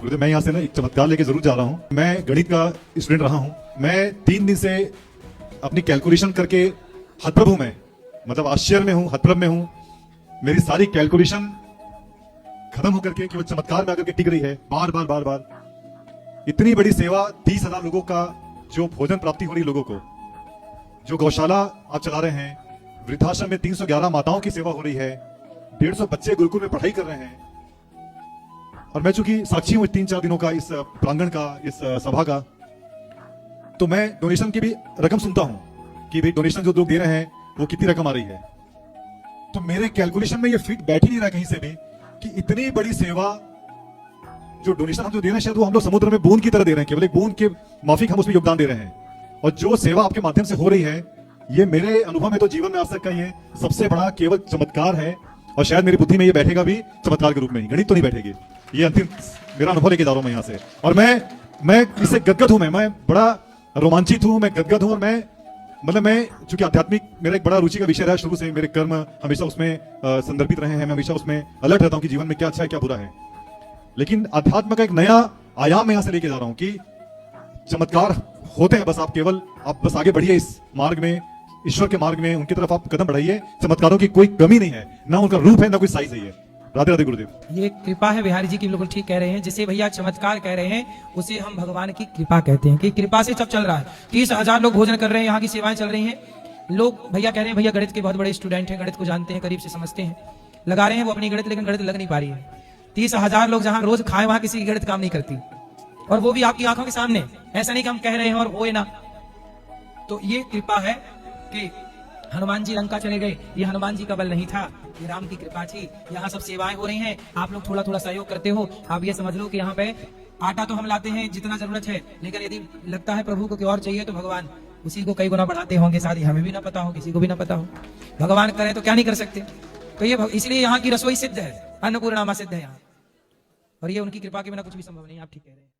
गुरुदेव मैं यहाँ से ना एक चमत्कार लेके जरूर जा रहा हूँ। मैं गणित का स्टूडेंट रहा हूँ। मैं 3 दिन से अपनी कैलकुलेशन करके हतप्रभ हूँ। मैं मतलब आश्चर्य में हूँ, हतप्रभ में हूँ। मेरी सारी कैलकुलेशन खत्म होकर के केवल चमत्कार में आकर के टिक रही है। बार बार बार बार इतनी बड़ी सेवा, 30,000 लोगों का जो भोजन प्राप्ति हो रही लोगों को, जो गौशाला आप चला रहे हैं, वृद्धाश्रम में 311 माताओं की सेवा हो रही है, 150 बच्चे गुरुकुल में पढ़ाई कर रहे हैं। और मैं चूंकि साक्षी हूं 3-4 दिनों का, इस प्रांगण का, इस सभा का, तो मैं डोनेशन की भी रकम सुनता हूं कि भाई डोनेशन जो लोग दे रहे हैं वो कितनी रकम आ रही है। तो मेरे कैलकुलेशन में ये फिट बैठ ही नहीं रहा कहीं से भी कि इतनी बड़ी सेवा, जो डोनेशन हम जो दे रहे हैं शायद वो हम लोग समुद्र में बूंद की तरह दे रहे हैं, केवल एक बूंद के माफिक हम उसमें योगदान दे रहे हैं। और जो सेवा आपके माध्यम से हो रही है, ये मेरे अनुभव में तो जीवन में आज तक का ये सबसे बड़ा केवल चमत्कार है। और शायद मेरी बुद्धि में ये बैठेगा भी चमत्कार के रूप में ही, गणित तो नहीं बैठेगी। ये अंतिम मेरा अनुभव लेके जा रहा हूं मैं यहाँ से। और मैं इससे गदगद हूं। मैं बड़ा रोमांचित हूं, मैं गदगद हूं। और मैं चूंकि आध्यात्मिक मेरा एक बड़ा रुचि का विषय रहा शुरू से, मेरे कर्म हमेशा उसमें संदर्भित रहे हैं। मैं हमेशा उसमें अलर्ट रहता हूं कि जीवन में क्या अच्छा है क्या बुरा है। लेकिन अध्यात्म का एक नया आयाम मैं यहाँ से लेके जा रहा हूं कि चमत्कार होते हैं, बस आप बस आगे बढ़िए इस मार्ग में, ईश्वर के मार्ग में, उनकी तरफ आप कदम बढ़ाइए। चमत्कारों की कोई कमी नहीं है, ना उनका रूप है ना कोई साइज है। ये राधे राधे गुरुदेव। ये कृपा है बिहारी जी की, बिल्कुल ठीक कह रहे हैं। जिसे भैया चमत्कार कह रहे हैं उसे हम भगवान की कृपा कहते हैं कि कृपा से सब चल रहा है। 30,000 लोग भोजन कर रहे हैं, यहाँ की सेवाएं चल रही हैं। लोग भैया कह रहे हैं, भैया गणित के बहुत बड़े स्टूडेंट हैं, गणित को जानते हैं, करीब से समझते हैं, लगा रहे हैं वो अपनी गणित, लेकिन गणित लग नहीं पा रही है। 30,000 लोग जहां रोज खाए वहां किसी की गणित काम नहीं करती, और वो भी आपकी आंखों के सामने। ऐसा नहीं कि हम कह रहे हैं और होए ना। तो ये कृपा है कि हनुमान जी लंका चले गए, ये हनुमान जी का बल नहीं था, ये राम की कृपा थी। यहाँ सब सेवाएं हो रही हैं, आप लोग थोड़ा थोड़ा सहयोग करते हो। आप ये समझ लो कि यहाँ पे आटा तो हम लाते हैं जितना जरूरत है, लेकिन यदि लगता है प्रभु को कि और चाहिए तो भगवान उसी को कई गुना बढ़ाते होंगे। शायद हमें भी ना पता हो, किसी को भी ना पता हो। भगवान करे तो क्या नहीं कर सकते। तो ये इसलिए यहाँ की रसोई सिद्ध है, अन्नपूर्णा सिद्ध है यहाँ, और ये उनकी कृपा के बिना कुछ भी संभव नहीं। आप ठीक कह रहे हैं।